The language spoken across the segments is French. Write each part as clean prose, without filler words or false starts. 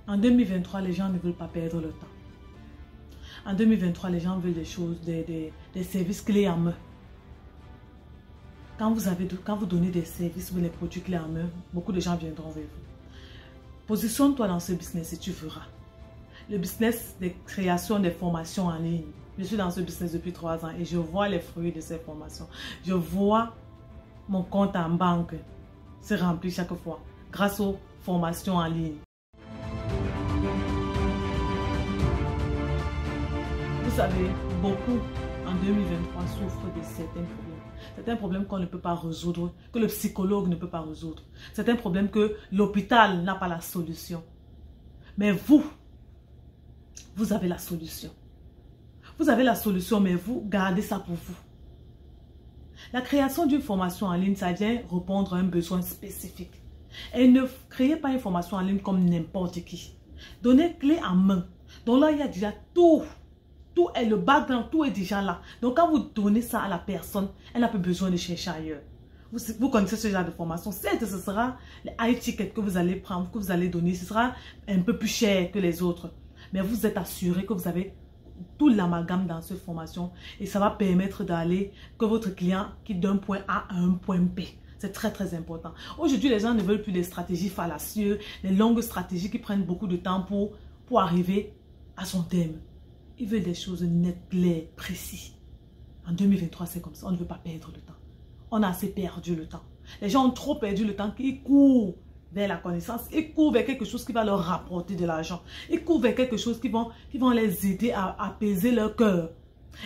En 2023, les gens ne veulent pas perdre le temps. En 2023, les gens veulent des choses, des services clés en main. Quand vous donnez des services ou des produits clés en main, beaucoup de gens viendront vers vous. Positionne-toi dans ce business et tu verras. Le business des créations des formations en ligne. Je suis dans ce business depuis 3 ans et je vois les fruits de ces formations. Je vois mon compte en banque se remplir chaque fois grâce aux formations en ligne. Vous savez, beaucoup en 2023 souffrent de certains problèmes. Certains problèmes qu'on ne peut pas résoudre, que le psychologue ne peut pas résoudre. Certains problèmes que l'hôpital n'a pas la solution. Mais vous avez la solution. Vous avez la solution, mais vous gardez ça pour vous. La création d'une formation en ligne, ça vient répondre à un besoin spécifique. Et ne créez pas une formation en ligne comme n'importe qui. Donnez clé en main. Donc là, il y a déjà tout. Tout est le background, tout est déjà là. Donc quand vous donnez ça à la personne, elle n'a plus besoin de chercher ailleurs. Vous connaissez ce genre de formation. Certes, ce sera les high tickets que vous allez prendre, que vous allez donner. Ce sera un peu plus cher que les autres. Mais vous êtes assuré que vous avez tout l'amalgame dans cette formation. Et ça va permettre d'aller, que votre client quitte d'un point A à un point B. C'est très très important. Aujourd'hui, les gens ne veulent plus des stratégies fallacieuses, des longues stratégies qui prennent beaucoup de temps pour arriver à son thème. Ils veulent des choses nettes, claires, précises. En 2023, c'est comme ça. On ne veut pas perdre le temps. On a assez perdu le temps. Les gens ont trop perdu le temps qu'ils courent vers la connaissance. Ils courent vers quelque chose qui va leur rapporter de l'argent. Ils courent vers quelque chose qui vont les aider à apaiser leur cœur.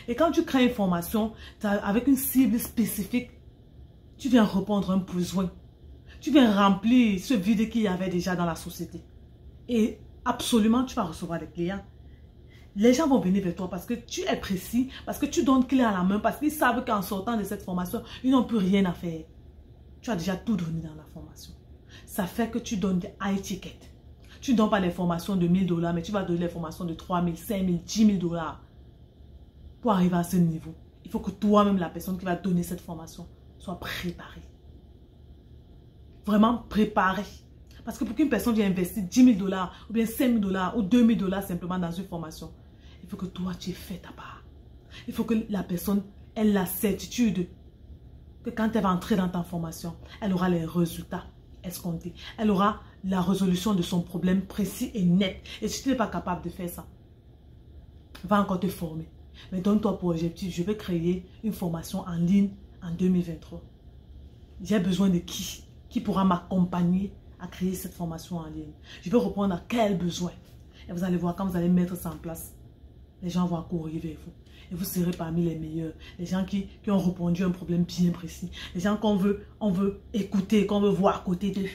Et quand tu crées une formation avec une cible spécifique, tu viens répondre à un besoin. Tu viens remplir ce vide qu'il y avait déjà dans la société. Et absolument, tu vas recevoir des clients. Les gens vont venir vers toi parce que tu es précis, parce que tu donnes clé à la main, parce qu'ils savent qu'en sortant de cette formation, ils n'ont plus rien à faire. Tu as déjà tout donné dans la formation. Ça fait que tu donnes des high tickets. Tu ne donnes pas les formations de 1000 $, mais tu vas donner les formations de 3000, 5000, 10 000 $. Pour arriver à ce niveau, il faut que toi-même, la personne qui va donner cette formation, soit préparée. Vraiment préparée. Parce que pour qu'une personne vienne investir 10 000 $, ou bien 5 000 $ ou 2 000 $ simplement dans une formation, il faut que toi, tu aies fait ta part. Il faut que la personne ait la certitude que quand elle va entrer dans ta formation, elle aura les résultats escomptés. Elle aura la résolution de son problème précis et net. Et si tu n'es pas capable de faire ça, va encore te former. Mais donne-toi pour objectif, je vais créer une formation en ligne en 2023. J'ai besoin de qui pourra m'accompagner à créer cette formation en ligne. Je vais répondre à quel besoin. Et vous allez voir, quand vous allez mettre ça en place, les gens vont courir vers vous. Et vous serez parmi les meilleurs. Les gens qui ont répondu à un problème bien précis. Les gens qu'on veut écouter, qu'on veut voir à côté d'eux.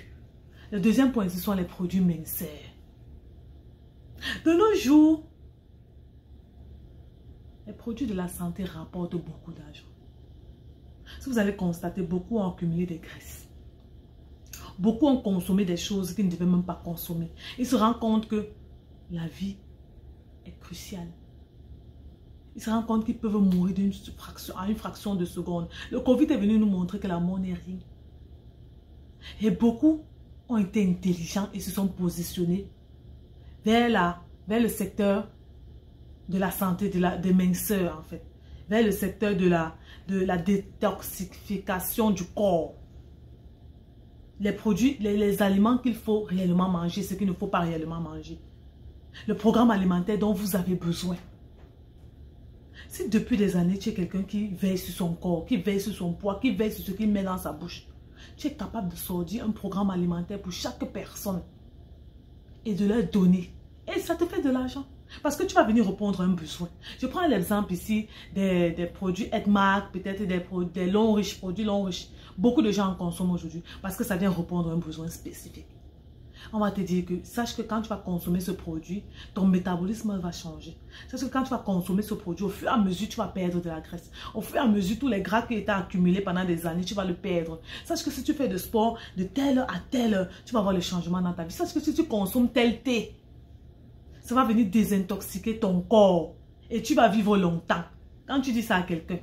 Le deuxième point, ce sont les produits minceurs. De nos jours, les produits de la santé rapportent beaucoup d'argent. Si vous allez constater, beaucoup ont accumulé des graisses. Beaucoup ont consommé des choses qu'ils ne devaient même pas consommer. Ils se rendent compte que la vie est cruciale. Ils se rendent compte qu'ils peuvent mourir à une fraction de seconde. Le Covid est venu nous montrer que la mort n'est rien. Et beaucoup ont été intelligents et se sont positionnés vers le secteur de la santé, des minceurs en fait. Vers le secteur de la détoxification du corps. Les produits, les aliments qu'il faut réellement manger, ce qu'il ne faut pas réellement manger. Le programme alimentaire dont vous avez besoin. Si depuis des années, tu es quelqu'un qui veille sur son corps, qui veille sur son poids, qui veille sur ce qu'il met dans sa bouche, tu es capable de sortir un programme alimentaire pour chaque personne et de leur donner. Et ça te fait de l'argent. Parce que tu vas venir répondre à un besoin. Je prends l'exemple ici des produits Edmark, peut-être des longs riches, produits longs riches. Beaucoup de gens en consomment aujourd'hui parce que ça vient répondre à un besoin spécifique. On va te dire que, sache que quand tu vas consommer ce produit, ton métabolisme va changer. Sache que quand tu vas consommer ce produit, au fur et à mesure, tu vas perdre de la graisse. Au fur et à mesure, tous les gras qui étaient accumulés pendant des années, tu vas le perdre. Sache que si tu fais de sport de telle heure à telle heure, tu vas voir le changement dans ta vie. Sache que si tu consommes tel thé, ça va venir désintoxiquer ton corps. Et tu vas vivre longtemps. Quand tu dis ça à quelqu'un,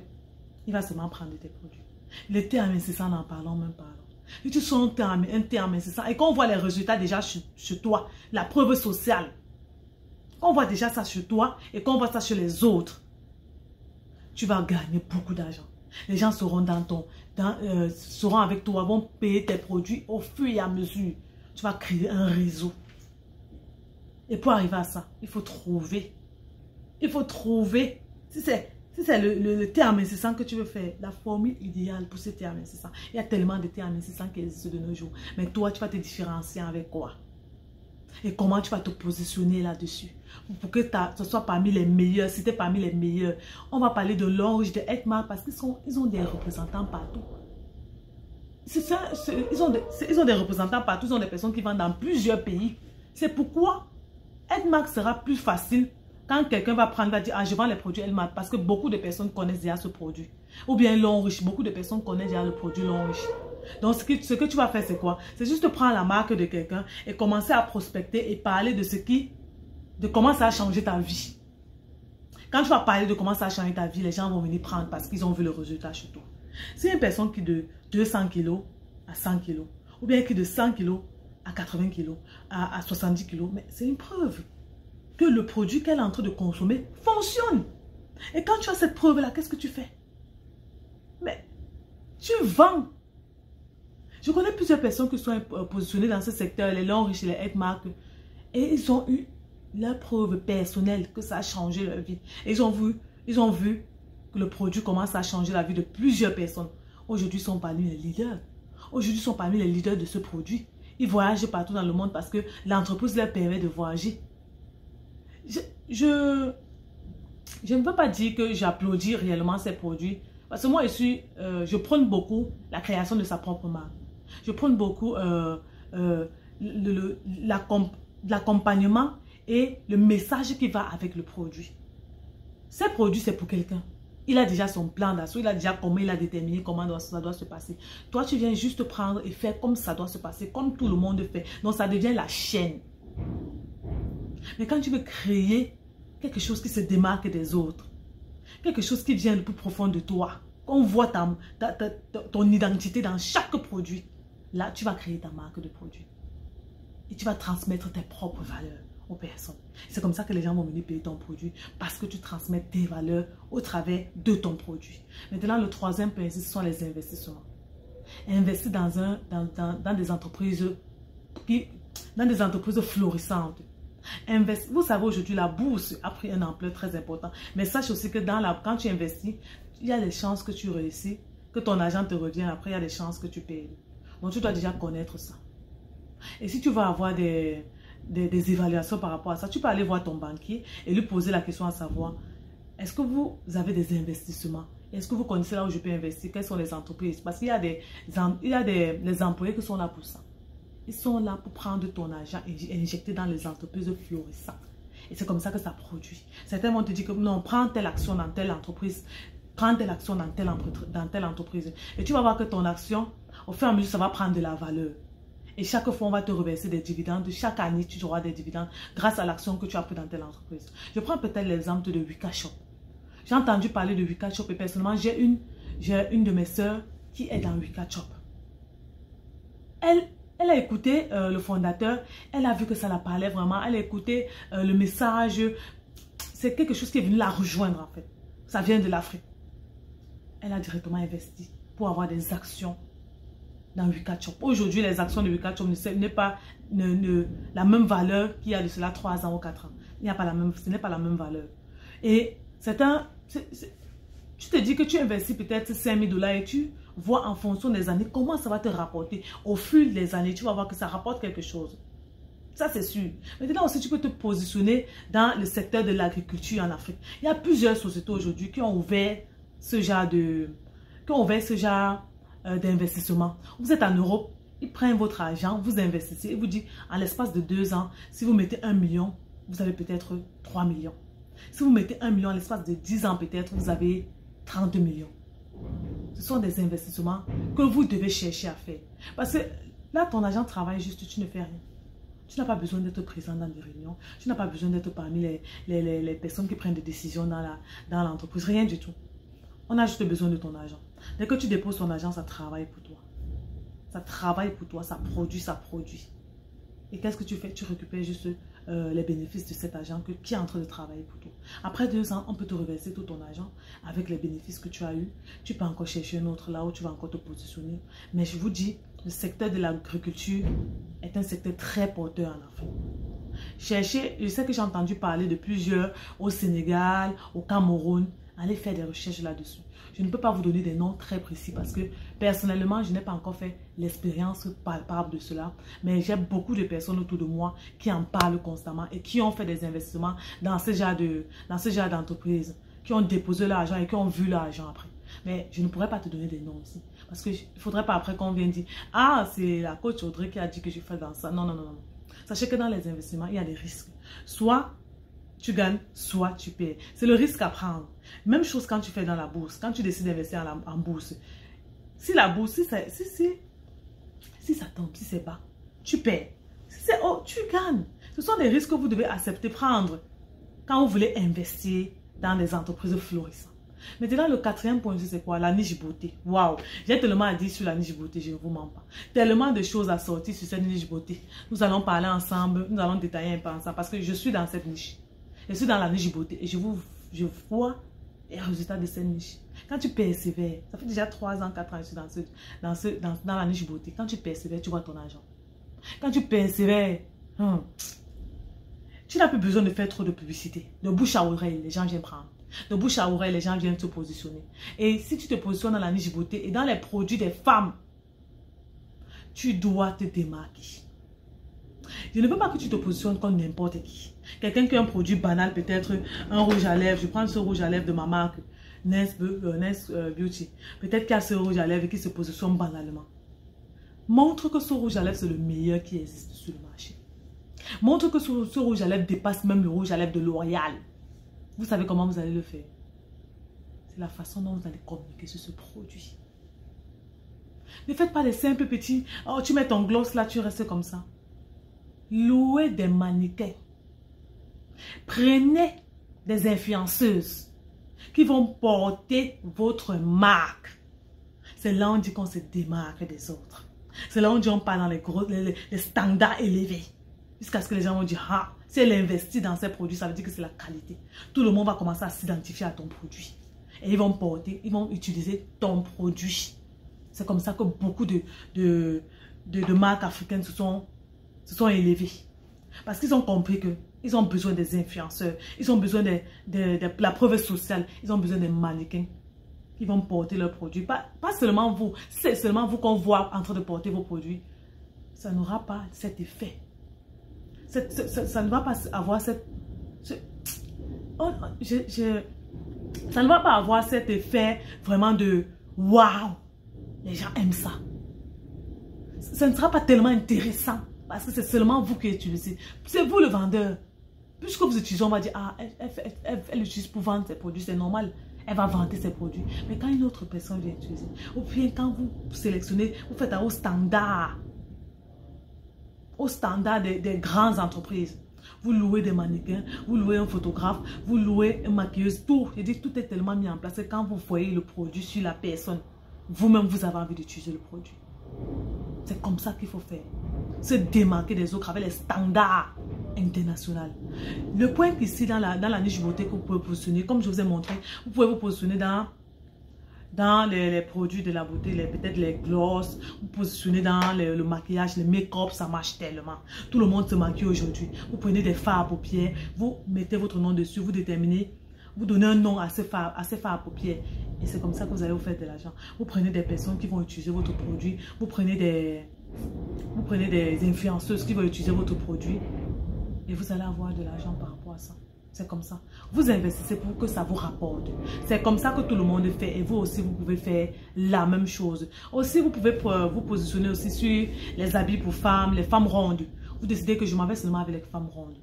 il va seulement prendre tes produits. Le thé amincissant, n'en parlons même pas. Si tu sens un terme incessant et qu'on voit les résultats déjà chez toi, la preuve sociale, qu'on voit déjà ça chez toi et qu'on voit ça chez les autres, tu vas gagner beaucoup d'argent. Les gens seront seront avec toi, vont payer tes produits au fur et à mesure. Tu vas créer un réseau. Et pour arriver à ça, il faut trouver. Il faut trouver. Si c'est le terme incessant que tu veux faire, la formule idéale pour ce terme incessant. Il y a tellement de termes incessants qui existent de nos jours. Mais toi, tu vas te différencier avec quoi? Et comment tu vas te positionner là-dessus? Pour que ce soit parmi les meilleurs, si tu es parmi les meilleurs. On va parler de Longe, de Edmark, parce qu'ils ont des représentants partout. Ils ont des représentants partout, ils ont des personnes qui vendent dans plusieurs pays. C'est pourquoi Edmark sera plus facile quand quelqu'un va prendre, va dire, ah, je vends les produits Edmark, parce que beaucoup de personnes connaissent déjà ce produit. Ou bien Longe, beaucoup de personnes connaissent déjà le produit Longe. Donc, ce que tu vas faire, c'est quoi? C'est juste prendre la marque de quelqu'un et commencer à prospecter et parler de comment ça a changé ta vie. Quand tu vas parler de comment ça a changé ta vie, les gens vont venir prendre parce qu'ils ont vu le résultat chez toi. Si une personne qui de 200 kg à 100 kg, ou bien qui de 100 kg à 80 kg, à 70 kg, mais c'est une preuve que le produit qu'elle est en train de consommer fonctionne. Et quand tu as cette preuve-là, qu'est-ce que tu fais? Mais tu vends. Je connais plusieurs personnes qui sont positionnées dans ce secteur, les Longe et les Edmark, et ils ont eu leur preuve personnelle que ça a changé leur vie. Et ils ont vu que le produit commence à changer la vie de plusieurs personnes. Aujourd'hui, ils sont parmi les leaders. Aujourd'hui, ils sont parmi les leaders de ce produit. Ils voyagent partout dans le monde parce que l'entreprise leur permet de voyager. Je ne veux pas dire que j'applaudis réellement ces produits. Parce que moi, je prône beaucoup la création de sa propre marque. Je prône beaucoup l'accompagnement et le message qui va avec le produit. Ces produits, c'est pour quelqu'un. Il a déjà son plan d'assaut, il a déjà déterminé comment ça doit se passer. Toi, tu viens juste prendre et faire comme ça doit se passer, comme tout le monde fait. Donc, ça devient la chaîne. Mais quand tu veux créer quelque chose qui se démarque des autres, quelque chose qui vient le plus profond de toi, qu'on voit ton identité dans chaque produit, là, tu vas créer ta marque de produit. Et tu vas transmettre tes propres valeurs aux personnes. C'est comme ça que les gens vont venir payer ton produit, parce que tu transmets tes valeurs au travers de ton produit. Maintenant, le troisième principe, ce sont les investissements. Investir dans des entreprises florissantes. Vous savez, aujourd'hui, la bourse a pris une ampleur très importante. Mais sache aussi que quand tu investis, il y a des chances que tu réussis, que ton argent te revienne. Après, il y a des chances que tu payes. Donc, tu dois déjà connaître ça. Et si tu vas avoir des évaluations par rapport à ça, tu peux aller voir ton banquier et lui poser la question à savoir, est-ce que vous avez des investissements? Est-ce que vous connaissez là où je peux investir? Quelles sont les entreprises? Parce qu'il y a des employés qui sont là pour ça. Ils sont là pour prendre ton argent et injecter dans les entreprises florissantes. Et c'est comme ça que ça produit. Certains vont te dire que non, prends telle action dans telle entreprise, prends telle action dans telle entreprise. Et tu vas voir que ton action, au fur et à mesure, ça va prendre de la valeur. Et chaque fois, on va te reverser des dividendes. Chaque année, tu auras des dividendes grâce à l'action que tu as pris dans telle entreprise. Je prends peut-être l'exemple de Wika Shop. J'ai entendu parler de Wika Shop et personnellement, j'ai une de mes sœurs qui est dans Wika Shop. Elle a écouté le fondateur. Elle a vu que ça la parlait vraiment. Elle a écouté le message. C'est quelque chose qui est venu la rejoindre en fait. Ça vient de l'Afrique. Elle a directement investi pour avoir des actions dans Wika Shop. Aujourd'hui, les actions de Wika Shop n'est pas la même valeur qu'il y a de cela 3 ans ou 4 ans. Ce n'est pas la même valeur. Et tu te dis que tu investis peut-être 5 000 $ et tu vois en fonction des années comment ça va te rapporter. Au fil des années, tu vas voir que ça rapporte quelque chose. Ça, c'est sûr. Maintenant aussi, tu peux te positionner dans le secteur de l'agriculture en Afrique. Il y a plusieurs sociétés aujourd'hui qui ont ouvert ce genre d'investissement. Vous êtes en Europe, ils prennent votre argent, vous investissez et vous disent en l'espace de 2 ans, si vous mettez 1 million, vous avez peut-être 3 millions. Si vous mettez 1 million en l'espace de 10 ans, peut-être vous avez 30 millions. Ce sont des investissements que vous devez chercher à faire. Parce que là, ton argent travaille juste, tu ne fais rien. Tu n'as pas besoin d'être présent dans des réunions. Tu n'as pas besoin d'être parmi les personnes qui prennent des décisions dans l'entreprise. Rien du tout. On a juste besoin de ton argent. Dès que tu déposes ton argent, ça travaille pour toi. Ça travaille pour toi, ça produit, ça produit. Et qu'est-ce que tu fais? Tu récupères juste les bénéfices de cet argent qui est en train de travailler pour toi. Après 2 ans, on peut te reverser tout ton argent avec les bénéfices que tu as eu. Tu peux encore chercher un autre là où tu vas encore te positionner. Mais je vous dis, le secteur de l'agriculture est un secteur très porteur en Afrique. Cherchez, je sais que j'ai entendu parler de plusieurs au Sénégal, au Cameroun. Allez faire des recherches là-dessus. Je ne peux pas vous donner des noms très précis parce que personnellement, je n'ai pas encore fait l'expérience palpable de cela. Mais j'ai beaucoup de personnes autour de moi qui en parlent constamment et qui ont fait des investissements dans ce genre d'entreprise, qui ont déposé l'argent et qui ont vu l'argent après. Mais je ne pourrais pas te donner des noms ici. Parce qu'il ne faudrait pas après qu'on vienne dire « Ah, c'est la coach Audrey qui a dit que je fais dans ça. » Non, non, non, non. Sachez que dans les investissements, il y a des risques. Soit tu gagnes, soit tu perds. C'est le risque à prendre. Même chose quand tu fais dans la bourse. Quand tu décides d'investir en bourse. Si la bourse, si ça tombe, si c'est bas, tu perds. Si c'est haut, tu gagnes. Ce sont des risques que vous devez accepter prendre quand vous voulez investir dans des entreprises florissantes. Maintenant, le 4e point, c'est quoi? La niche beauté. Waouh! J'ai tellement à dire sur la niche beauté, je ne vous mens pas. Tellement de choses à sortir sur cette niche beauté. Nous allons parler ensemble, nous allons détailler un peu ensemble parce que je suis dans cette niche. Je suis dans la niche beauté et je vois les résultats de cette niche. Quand tu persévères, ça fait déjà 3 ans, 4 ans que je suis dans la niche beauté. Quand tu persévères, tu vois ton argent. Quand tu persévères, tu n'as plus besoin de faire trop de publicité. De bouche à oreille, les gens viennent prendre. De bouche à oreille, les gens viennent te positionner. Et si tu te positionnes dans la niche beauté et dans les produits des femmes, tu dois te démarquer. Je ne veux pas que tu te positionnes comme n'importe qui. Quelqu'un qui a un produit banal, peut-être un rouge à lèvres. Je prends ce rouge à lèvres de ma marque, Nest Beauty. Peut-être qu'il y a ce rouge à lèvres qui se positionne banalement. Montre que ce rouge à lèvres, c'est le meilleur qui existe sur le marché. Montre que ce rouge à lèvres dépasse même le rouge à lèvres de L'Oréal. Vous savez comment vous allez le faire? C'est la façon dont vous allez communiquer sur ce produit. Ne faites pas les simples petits. Oh, tu mets ton gloss là, tu restes comme ça. Louez des mannequins. Prenez des influenceuses qui vont porter votre marque. C'est là où on dit qu'on se démarque des autres. C'est là où on dit qu'on parle dans les standards élevés. Jusqu'à ce que les gens vont dire, ah, si elle investit dans ces produits, ça veut dire que c'est la qualité. Tout le monde va commencer à s'identifier à ton produit. Et ils vont utiliser ton produit. C'est comme ça que beaucoup de marques africaines se sont élevées. Parce qu'ils ont compris qu'ils ont besoin des influenceurs. Ils ont besoin de la preuve sociale. Ils ont besoin des mannequins qui vont porter leurs produits. Pas seulement vous. Si c'est seulement vous qu'on voit en train de porter vos produits, ça n'aura pas cet effet. Ça ne va pas avoir ça ne va pas avoir cet effet vraiment de waouh, les gens aiment ça. Ça ne sera pas tellement intéressant parce que c'est seulement vous qui utilisez. C'est vous le vendeur. Puisque vous utilisez, on va dire, ah, elle utilise pour vendre ses produits, c'est normal. Elle va vanter ses produits. Mais quand une autre personne vient utiliser, ou bien quand vous sélectionnez, vous faites au standard des grandes entreprises. Vous louez des mannequins, vous louez un photographe, vous louez une maquilleuse, tout. Je dis, tout est tellement mis en place que quand vous voyez le produit sur la personne, vous-même, vous avez envie d'utiliser le produit. C'est comme ça qu'il faut faire. Se démarquer des autres avec les standards internationaux. Le point ici, dans la niche beauté que vous pouvez positionner, comme je vous ai montré, vous pouvez vous positionner dans les produits de la beauté, peut-être les gloss, vous positionnez dans le maquillage, le make-up, ça marche tellement. Tout le monde se maquille aujourd'hui. Vous prenez des fards à paupières, vous mettez votre nom dessus, vous déterminez, vous donnez un nom à ces fards à paupières. Et c'est comme ça que vous allez vous faire de l'argent. Vous prenez des personnes qui vont utiliser votre produit, vous prenez des influenceuses qui vont utiliser votre produit et vous allez avoir de l'argent par rapport à ça. C'est comme ça. Vous investissez pour que ça vous rapporte. C'est comme ça que tout le monde fait. Et vous aussi, vous pouvez faire la même chose. Aussi, vous pouvez vous positionner aussi sur les habits pour femmes, les femmes rondes. Vous décidez que je m'en vais seulement avec les femmes rondes.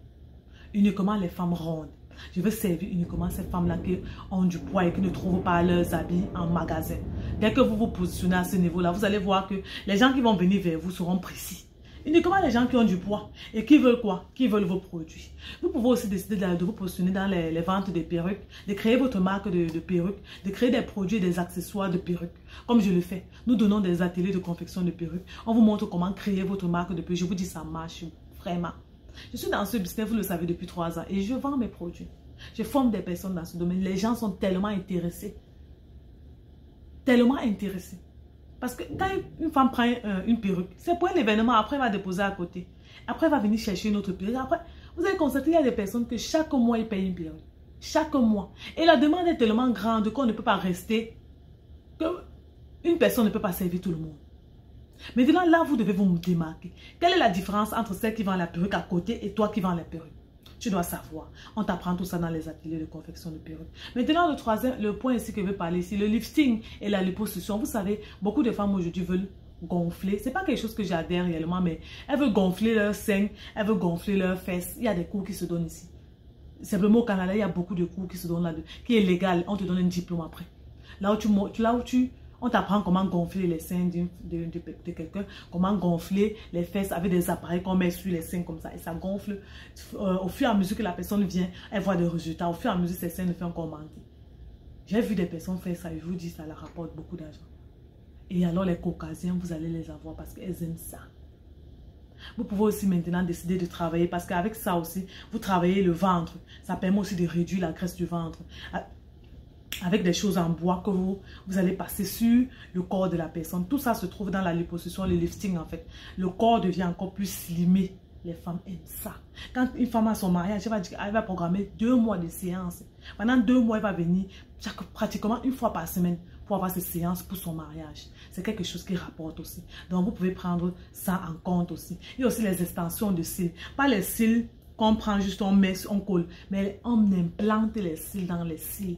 Uniquement les femmes rondes. Je veux servir uniquement ces femmes-là qui ont du poids et qui ne trouvent pas leurs habits en magasin. Dès que vous vous positionnez à ce niveau-là, vous allez voir que les gens qui vont venir vers vous seront précis. Uniquement les gens qui ont du poids et qui veulent quoi? Qui veulent vos produits. Vous pouvez aussi décider de vous positionner dans les ventes des perruques, de créer votre marque de perruques, de créer des produits et des accessoires de perruques. Comme je le fais. Nous donnons des ateliers de confection de perruques. On vous montre comment créer votre marque de perruques. Je vous dis, ça marche vraiment. Je suis dans ce business, vous le savez, depuis 3 ans et je vends mes produits. Je forme des personnes dans ce domaine. Les gens sont tellement intéressés. Tellement intéressés. Parce que quand une femme prend une perruque, c'est pour un événement, après elle va déposer à côté. Après elle va venir chercher une autre perruque. Après, vous allez constater qu'il y a des personnes que chaque mois, ils payent une perruque. Chaque mois. Et la demande est tellement grande qu'on ne peut pas rester, qu'une personne ne peut pas servir tout le monde. Maintenant, là, vous devez vous démarquer. Quelle est la différence entre celle qui vend la perruque à côté et toi qui vends la perruque? Tu dois savoir. On t'apprend tout ça dans les ateliers de confection de perruques. Maintenant, le point ici que je veux parler ici, le lifting et la liposuction. Vous savez, beaucoup de femmes aujourd'hui veulent gonfler. C'est pas quelque chose que j'adhère réellement, mais elles veulent gonfler leurs seins, elles veulent gonfler leurs fesses. Il y a des cours qui se donnent ici. Simplement au Canada, il y a beaucoup de cours qui se donnent là-dedans, qui est légal. On te donne un diplôme après. On t'apprend comment gonfler les seins de quelqu'un, comment gonfler les fesses avec des appareils qu'on met sur les seins comme ça. Et ça gonfle. Au fur et à mesure que la personne vient, elle voit des résultats. Au fur et à mesure, ses seins ne font encore manquer. J'ai vu des personnes faire ça et je vous dis, ça leur rapporte beaucoup d'argent. Et alors les caucasiens, vous allez les avoir parce qu'elles aiment ça. Vous pouvez aussi maintenant décider de travailler parce qu'avec ça aussi, vous travaillez le ventre. Ça permet aussi de réduire la graisse du ventre. Avec des choses en bois que vous allez passer sur le corps de la personne. Tout ça se trouve dans la liposuction, le lifting en fait. Le corps devient encore plus slimé. Les femmes aiment ça. Quand une femme a son mariage, elle va programmer 2 mois de séances. Pendant 2 mois, elle va venir pratiquement une fois par semaine pour avoir ces séances pour son mariage. C'est quelque chose qui rapporte aussi. Donc, vous pouvez prendre ça en compte aussi. Il y a aussi les extensions de cils. Pas les cils qu'on prend juste, on met, on colle. Mais on implante les cils dans les cils.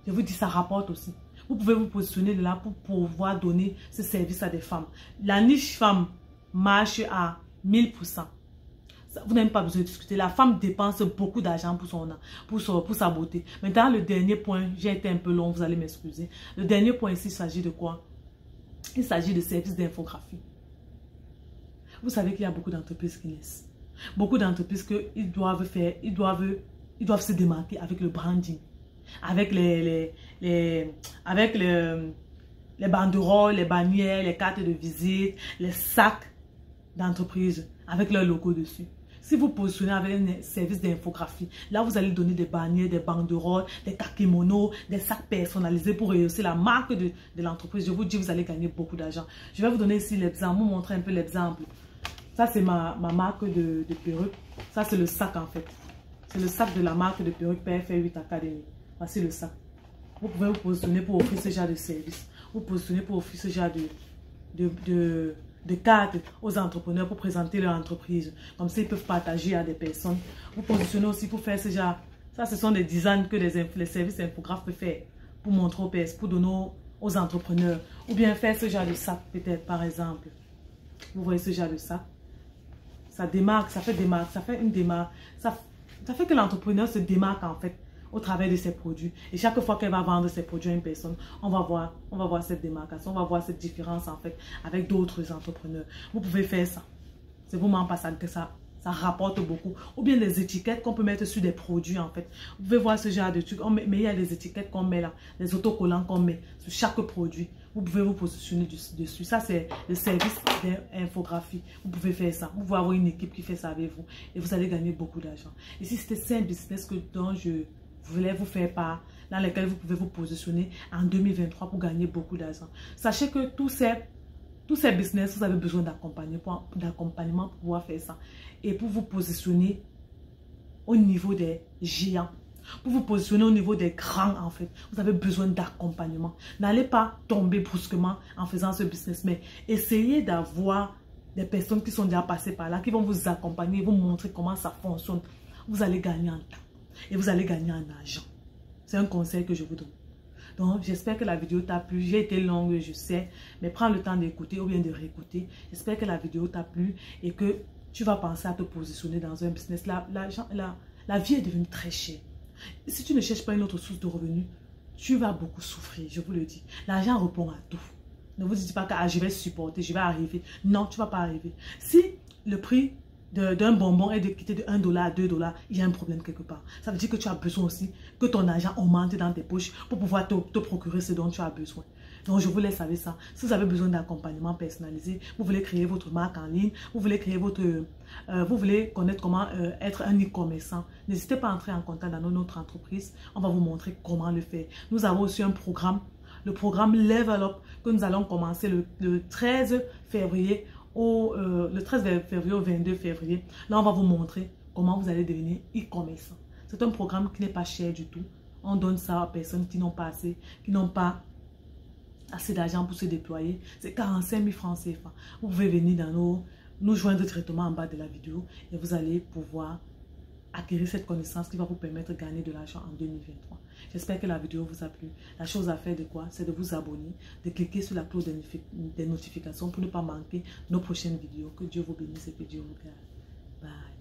Je vous dis, ça rapporte aussi. Vous pouvez vous positionner de là pour pouvoir donner ce service à des femmes. La niche femme marche à 1000%. Vous n'avez pas besoin de discuter. La femme dépense beaucoup d'argent pour sa beauté. Maintenant, le dernier point, j'ai été un peu long, vous allez m'excuser. Le dernier point ici, il s'agit de quoi? Il s'agit de services d'infographie. Vous savez qu'il y a beaucoup d'entreprises qui naissent. Beaucoup d'entreprises qu'ils doivent faire, ils doivent se démarquer avec le branding. Avec les banderoles, les bannières, les cartes de visite, les sacs d'entreprise avec leur logo dessus. Si vous positionnez avec un service d'infographie, là vous allez donner des bannières, des banderoles, des kakémonos, des sacs personnalisés pour rehausser la marque de l'entreprise. Je vous dis, vous allez gagner beaucoup d'argent. Je vais vous donner ici l'exemple, vous montrer un peu l'exemple. Ça c'est ma marque de perruque. Ça c'est le sac en fait. C'est le sac de la marque de perruque PF8 Academy. Voici le sac. Vous pouvez vous positionner pour offrir ce genre de service. Vous positionner pour offrir ce genre de cartes aux entrepreneurs pour présenter leur entreprise. Comme ça, ils peuvent partager à des personnes. Vous positionnez aussi pour faire ce genre. Ça, ce sont des designs que les services infographes peuvent faire pour montrer aux personnes, pour donner aux entrepreneurs. Ou bien faire ce genre de sac, peut-être, par exemple. Vous voyez ce genre de sac. Ça démarque, ça fait démarque, ça fait une démarque. Ça fait que l'entrepreneur se démarque, en fait, au travers de ses produits. Et chaque fois qu'elle va vendre ses produits à une personne, on va voir cette démarcation, on va voir cette différence en fait avec d'autres entrepreneurs. Vous pouvez faire ça. C'est vraiment pas ça que ça rapporte beaucoup. Ou bien les étiquettes qu'on peut mettre sur des produits en fait. Vous pouvez voir ce genre de trucs. Mais il y a des étiquettes qu'on met là, des autocollants qu'on met sur chaque produit. Vous pouvez vous positionner dessus. Ça, c'est le service d'infographie. Vous pouvez faire ça. Vous pouvez avoir une équipe qui fait ça avec vous. Et vous allez gagner beaucoup d'argent. Et si c'était un business dont je voulais vous faire part, dans lequel vous pouvez vous positionner en 2023 pour gagner beaucoup d'argent. Sachez que tous ces business, vous avez besoin d'accompagnement pour pouvoir faire ça. Et pour vous positionner au niveau des géants, pour vous positionner au niveau des grands en fait, vous avez besoin d'accompagnement. N'allez pas tomber brusquement en faisant ce business, mais essayez d'avoir des personnes qui sont déjà passées par là, qui vont vous accompagner, vous montrer comment ça fonctionne. Vous allez gagner en temps. Et vous allez gagner en argent. C'est un conseil que je vous donne. Donc, j'espère que la vidéo t'a plu. J'ai été longue, je sais. Mais prends le temps d'écouter ou bien de réécouter. J'espère que la vidéo t'a plu et que tu vas penser à te positionner dans un business. La vie est devenue très chère. Si tu ne cherches pas une autre source de revenus, tu vas beaucoup souffrir, je vous le dis. L'argent répond à tout. Ne vous dites pas que je vais supporter, je vais arriver. Non, tu ne vas pas arriver. Si le prix d'un bonbon est de quitter de 1 dollar à 2 dollars, il y a un problème quelque part. Ça veut dire que tu as besoin aussi que ton argent augmente dans tes poches pour pouvoir te procurer ce dont tu as besoin. Donc, je vous laisse avec ça. Si vous avez besoin d'accompagnement personnalisé, vous voulez créer votre marque en ligne, vous voulez créer vous voulez connaître comment être un e-commerçant, n'hésitez pas à entrer en contact dans notre entreprise. On va vous montrer comment le faire. Nous avons aussi un programme, le programme Level Up, que nous allons commencer le 13 février au 22 février. Là, on va vous montrer comment vous allez devenir e-commerçant. C'est un programme qui n'est pas cher du tout. On donne ça aux personnes qui n'ont pas assez, qui n'ont pas assez d'argent pour se déployer. C'est 45 000 francs CFA. Vous pouvez venir dans nous joindre directement en bas de la vidéo et vous allez pouvoir acquérir cette connaissance qui va vous permettre de gagner de l'argent en 2023. J'espère que la vidéo vous a plu. La chose à faire de quoi? C'est de vous abonner, de cliquer sur la cloche des notifications pour ne pas manquer nos prochaines vidéos. Que Dieu vous bénisse et que Dieu vous garde. Bye.